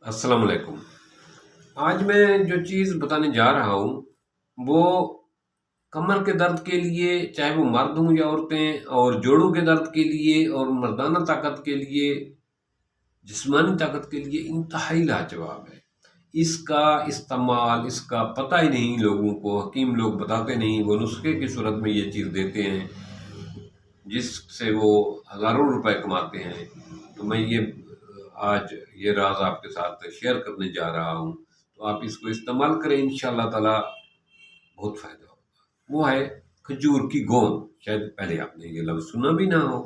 السلام علیکم۔ آج میں جو چیز بتانے جا رہا ہوں وہ کمر کے درد کے لیے، چاہے وہ مرد ہوں یا عورتیں، اور جوڑوں کے درد کے لیے اور مردانہ طاقت کے لیے، جسمانی طاقت کے لیے انتہائی لاجواب ہے۔ اس کا استعمال، اس کا پتہ ہی نہیں لوگوں کو، حکیم لوگ بتاتے نہیں، وہ نسخے کی صورت میں یہ چیز دیتے ہیں جس سے وہ ہزاروں روپے کماتے ہیں۔ تو میں آج یہ راز آپ کے ساتھ شیئر کرنے جا رہا ہوں، تو آپ اس کو استعمال کریں، انشاءاللہ تعالی بہت فائدہ ہوگا۔ وہ ہے کھجور کی گوند۔ شاید پہلے آپ نے یہ لفظ سنا بھی نہ ہو۔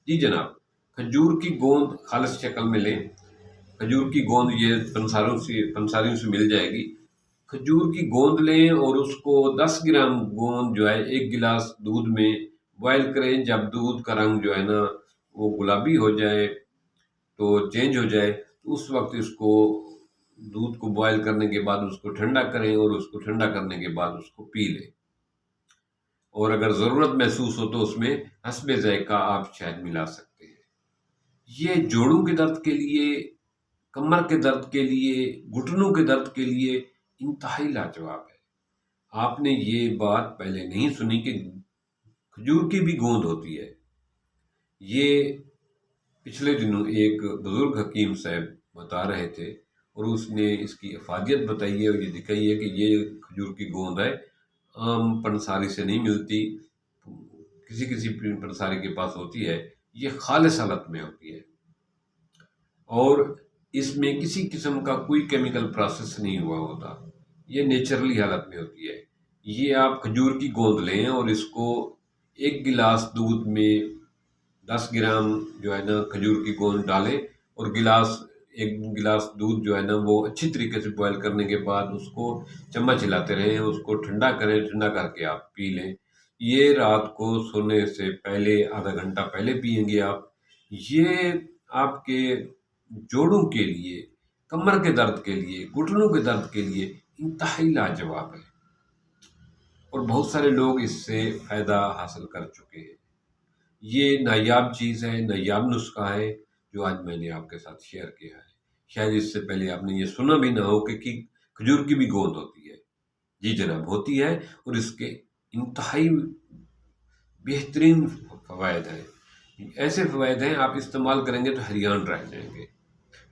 جی جناب، کھجور کی گوند خالص شکل میں لیں۔ کھجور کی گوند یہ پنساریوں سے مل جائے گی۔ کھجور کی گوند لیں اور اس کو 10 گرام گوند جو ہے 1 گلاس دودھ میں بوائل کریں۔ جب دودھ کا رنگ جو ہے نا وہ گلابی ہو جائے، تو چینج ہو جائے، تو اس وقت اس کو دودھ کو بوائل کرنے کے بعد اس کو ٹھنڈا کریں، اور اس کو ٹھنڈا کرنے کے بعد اس کو پی لیں۔ اور اگر ضرورت محسوس ہو تو اس میں حسب ذائقہ آپ شہد ملا سکتے ہیں۔ یہ جوڑوں کے درد کے لیے، کمر کے درد کے لیے، گھٹنوں کے درد کے لیے انتہائی لاجواب ہے۔ آپ نے یہ بات پہلے نہیں سنی کہ کھجور کی بھی گوند ہوتی ہے۔ یہ پچھلے دنوں ایک بزرگ حکیم صاحب بتا رہے تھے، اور اس نے اس کی افادیت بتائی ہے اور یہ دکھائی ہے کہ یہ کھجور کی گوند ہے، عام پنساری سے نہیں ملتی، کسی پنساری کے پاس ہوتی ہے، یہ خالص حالت میں ہوتی ہے، اور اس میں کسی قسم کا کوئی کیمیکل پروسیس نہیں ہوا ہوتا، یہ نیچرلی حالت میں ہوتی ہے۔ یہ آپ کھجور کی گوند لیں اور اس کو 1 گلاس دودھ میں 10 گرام جو ہے نا کھجور کی گوند ڈالیں، اور 1 گلاس دودھ جو ہے نا وہ اچھی طریقے سے بوائل کرنے کے بعد اس کو چمچ ہلاتے رہیں، اس کو ٹھنڈا کریں، ٹھنڈا کر کے آپ پی لیں۔ یہ رات کو سونے سے پہلے آدھا گھنٹہ پہلے پیئیں گے آپ۔ یہ آپ کے جوڑوں کے لیے، کمر کے درد کے لیے، گھٹنوں کے درد کے لیے انتہائی لاجواب ہے، اور بہت سارے لوگ اس سے فائدہ حاصل کر چکے ہیں۔ یہ نایاب چیز ہے، نایاب نسخہ ہے جو آج میں نے آپ کے ساتھ شیئر کیا ہے۔ شاید اس سے پہلے آپ نے یہ سنا بھی نہ ہو کہ کھجور کی بھی گوند ہوتی ہے۔ جی جناب، ہوتی ہے، اور اس کے انتہائی بہترین فوائد ہیں۔ ایسے فوائد ہیں، آپ استعمال کریں گے تو حیران رہ جائیں گے۔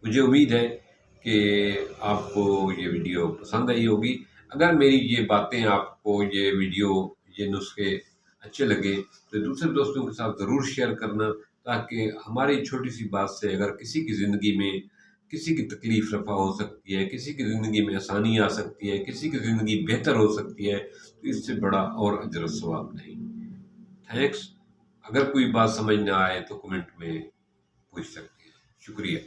مجھے امید ہے کہ آپ کو یہ ویڈیو پسند آئی ہوگی۔ اگر میری یہ باتیں آپ کو، یہ ویڈیو، یہ نسخے اچھے لگے تو دوسرے دوستوں کے ساتھ ضرور شیئر کرنا، تاکہ ہماری چھوٹی سی بات سے اگر کسی کی زندگی میں کسی کی تکلیف رفع ہو سکتی ہے، کسی کی زندگی میں آسانی آ سکتی ہے، کسی کی زندگی بہتر ہو سکتی ہے، تو اس سے بڑا اور اجر و ثواب نہیں۔ تھینکس۔ اگر کوئی بات سمجھ نہ آئے تو کمنٹ میں پوچھ سکتے ہیں۔ شکریہ۔